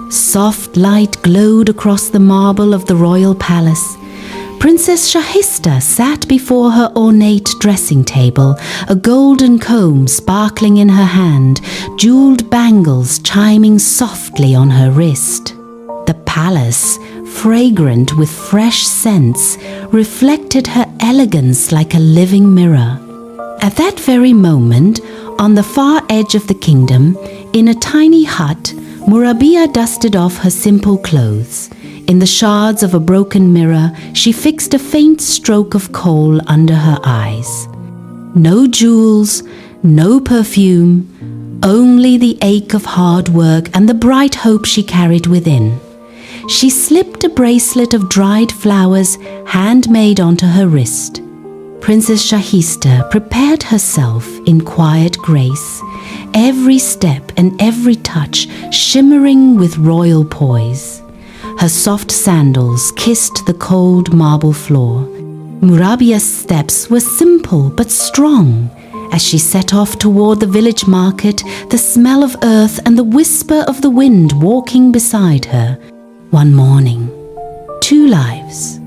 Soft light glowed across the marble of the royal palace. Princess Shahista sat before her ornate dressing table, a golden comb sparkling in her hand, jeweled bangles chiming softly on her wrist. The palace, fragrant with fresh scents, reflected her elegance like a living mirror. At that very moment, on the far edge of the kingdom, in a tiny hut, Murabia dusted off her simple clothes. In the shards of a broken mirror, she fixed a faint stroke of kohl under her eyes. No jewels, no perfume, only the ache of hard work and the bright hope she carried within. She slipped a bracelet of dried flowers handmade onto her wrist. Princess Shahista prepared herself in quiet grace, every step and every touch shimmering with royal poise. Her soft sandals kissed the cold marble floor. Murabia's steps were simple but strong. As she set off toward the village market, the smell of earth and the whisper of the wind walking beside her. One morning, 2 lives.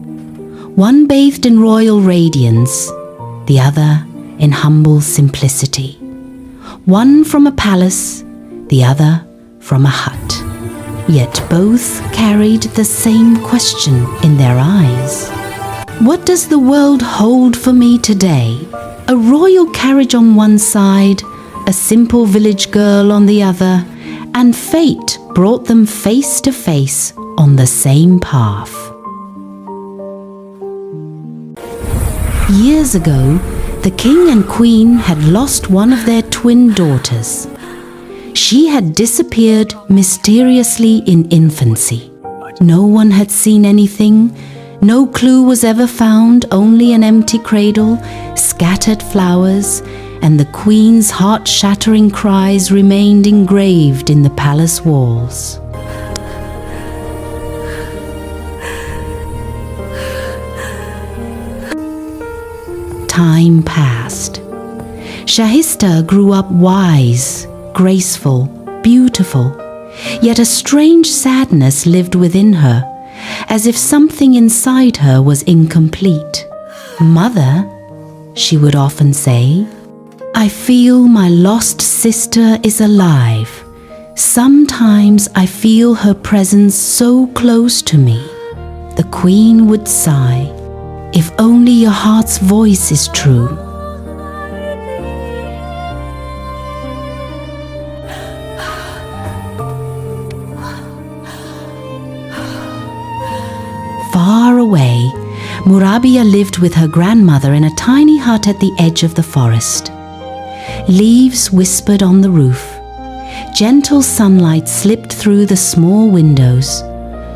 One bathed in royal radiance, the other in humble simplicity. One from a palace, the other from a hut. Yet both carried the same question in their eyes. What does the world hold for me today? A royal carriage on one side, a simple village girl on the other, and fate brought them face to face on the same path. Years ago, the king and queen had lost one of their twin daughters. She had disappeared mysteriously in infancy. No one had seen anything. No clue was ever found, only an empty cradle, scattered flowers, and the queen's heart-shattering cries remained engraved in the palace walls. Time passed. Shahista grew up wise, graceful, beautiful, yet a strange sadness lived within her, as if something inside her was incomplete. "Mother," she would often say, "I feel my lost sister is alive. Sometimes I feel her presence so close to me." The queen would sigh, "If only your heart's voice is true." Far away, Murabia lived with her grandmother in a tiny hut at the edge of the forest. Leaves whispered on the roof. Gentle sunlight slipped through the small windows.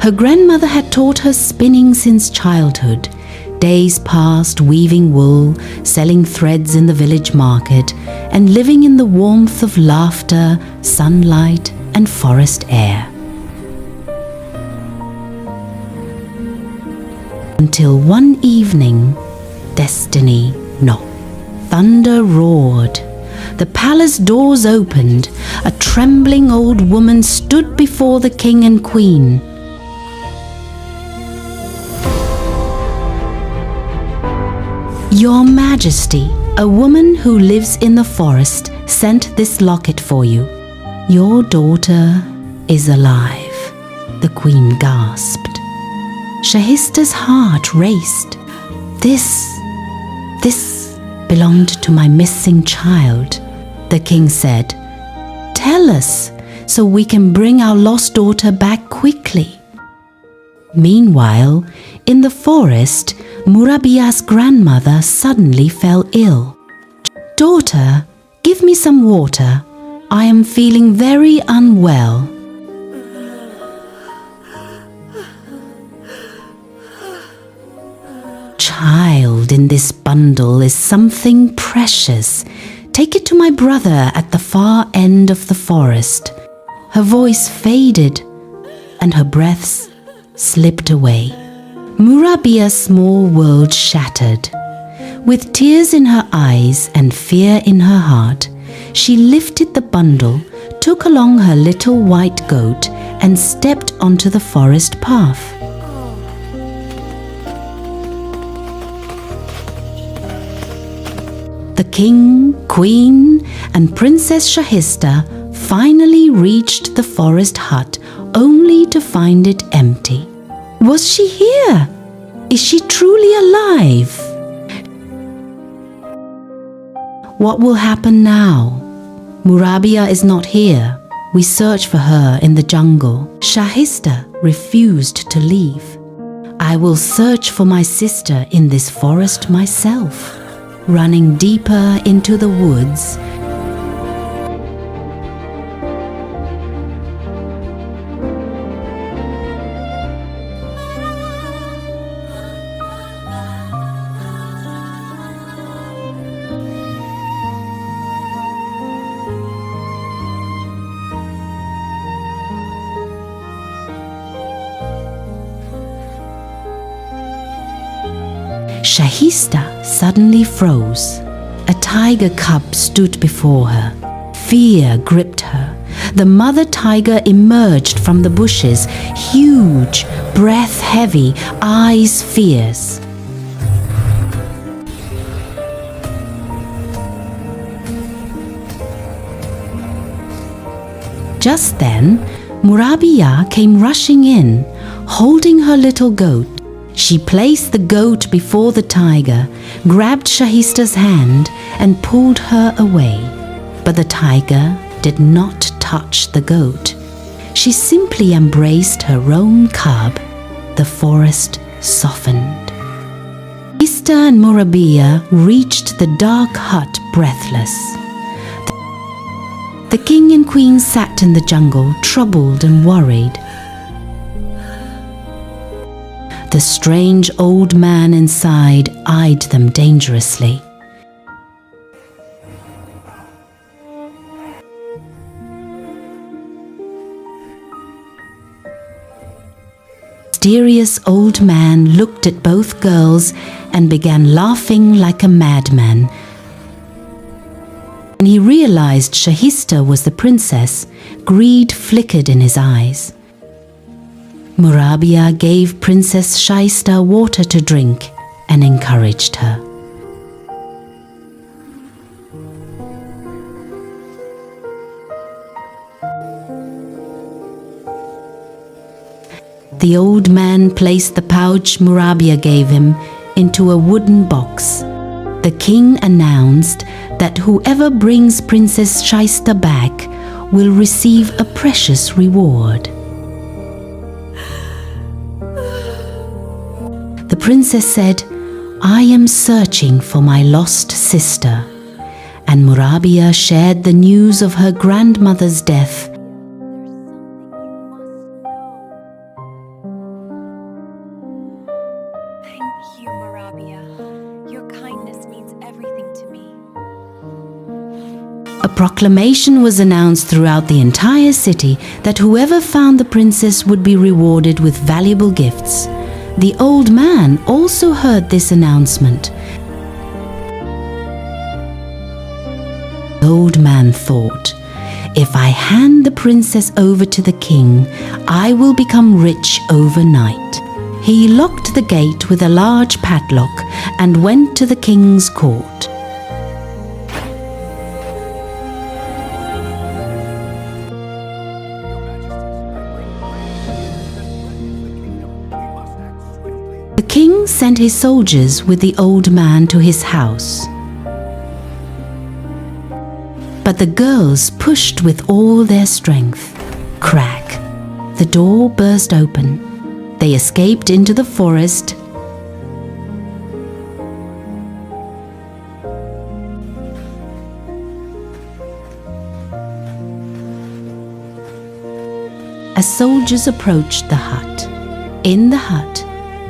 Her grandmother had taught her spinning since childhood. Days passed weaving wool, selling threads in the village market, and living in the warmth of laughter, sunlight, and forest air. Until one evening, destiny knocked. Thunder roared. The palace doors opened. A trembling old woman stood before the king and queen. "Your Majesty, a woman who lives in the forest sent this locket for you. Your daughter is alive," the queen gasped. Shahista's heart raced. This belonged to my missing child, the king said. "Tell us, so we can bring our lost daughter back quickly." Meanwhile, in the forest, Murabia's grandmother suddenly fell ill. "Daughter, give me some water. I am feeling very unwell." "Child, in this bundle is something precious. Take it to my brother at the far end of the forest." Her voice faded and her breaths slipped away. Murabia's small world shattered. With tears in her eyes and fear in her heart, she lifted the bundle, took along her little white goat, and stepped onto the forest path. The king, queen, and Princess Shahista finally reached the forest hut, only to find it empty. Was she here? Is she truly alive? What will happen now? Murabia is not here. We search for her in the jungle. Shahista refused to leave. I will search for my sister in this forest myself. Running deeper into the woods, Shahista suddenly froze. A tiger cub stood before her. Fear gripped her. The mother tiger emerged from the bushes, huge, breath heavy, eyes fierce. Just then, Murabia came rushing in, holding her little goat. She placed the goat before the tiger, grabbed Shahista's hand, and pulled her away. But the tiger did not touch the goat. She simply embraced her own cub. The forest softened. Shahista and Murabia reached the dark hut breathless. The king and queen sat in the jungle, troubled and worried. The strange old man inside eyed them dangerously. The mysterious old man looked at both girls and began laughing like a madman. When he realized Shahista was the princess, greed flickered in his eyes. Murabia gave Princess Shahista water to drink and encouraged her. The old man placed the pouch Murabia gave him into a wooden box. The king announced that whoever brings Princess Shahista back will receive a precious reward. The princess said, "I am searching for my lost sister," and Murabia shared the news of her grandmother's death. Thank you, Murabia. Your kindness means everything to me. A proclamation was announced throughout the entire city that whoever found the princess would be rewarded with valuable gifts. The old man also heard this announcement. The old man thought, "If I hand the princess over to the king, I will become rich overnight." He locked the gate with a large padlock and went to the king's court. The king sent his soldiers with the old man to his house. But the girls pushed with all their strength. Crack! The door burst open. They escaped into the forest. As soldiers approached the hut, in the hut,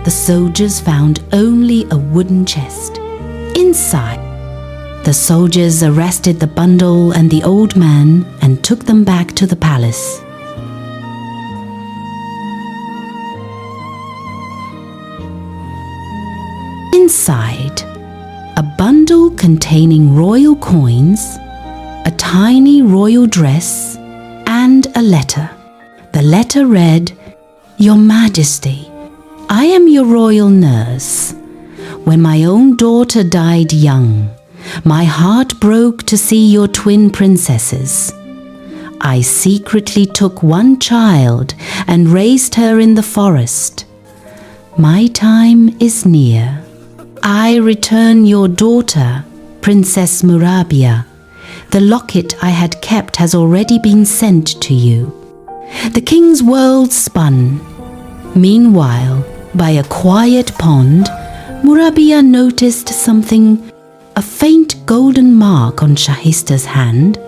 the soldiers found only a wooden chest. Inside, the soldiers arrested the bundle and the old man and took them back to the palace. Inside, a bundle containing royal coins, a tiny royal dress, and a letter. The The letter read, "Your Majesty, I am your royal nurse. When my own daughter died young, my heart broke to see your twin princesses. I secretly took one child and raised her in the forest. My time is near. I return your daughter, Princess Murabia. The locket I had kept has already been sent to you." The king's world spun. Meanwhile, by a quiet pond, Murabia noticed something, a faint golden mark on Shahista's hand,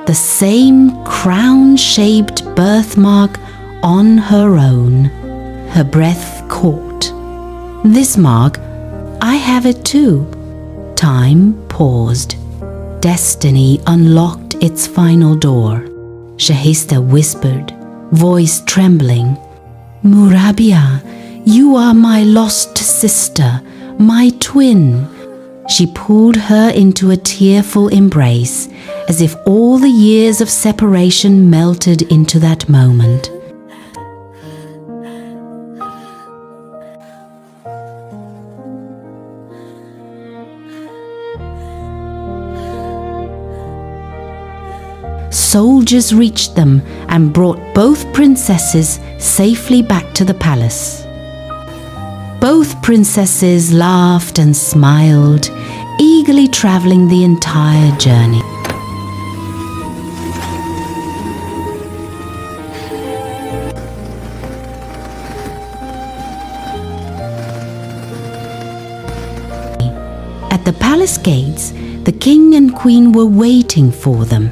the same crown-shaped birthmark on her own. Her breath caught. "This mark, I have it too." Time paused. Destiny unlocked its final door. Shahista whispered, voice trembling, "Murabia, you are my lost sister, my twin." She pulled her into a tearful embrace, as if all the years of separation melted into that moment. Soldiers reached them and brought both princesses safely back to the palace. Both princesses laughed and smiled, eagerly traveling the entire journey. At the palace gates, the king and queen were waiting for them.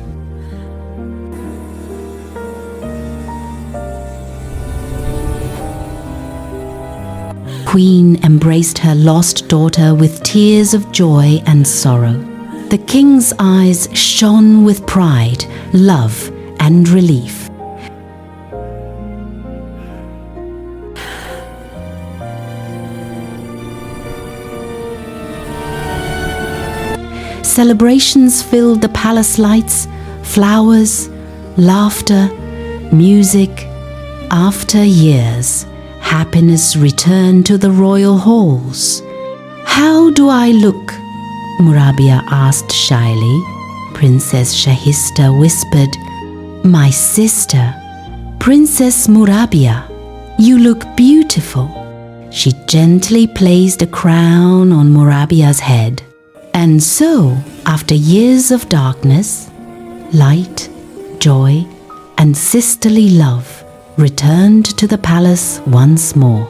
Queen embraced her lost daughter with tears of joy and sorrow. The king's eyes shone with pride, love, and relief. Celebrations filled the palace lights, flowers, laughter, music. After years, happiness returned to the royal halls. "How do I look?" Murabia asked shyly. Princess Shahista whispered, "My sister, Princess Murabia, you look beautiful." She gently placed a crown on Murabia's head. And so, after years of darkness, light, joy, and sisterly love returned to the palace once more.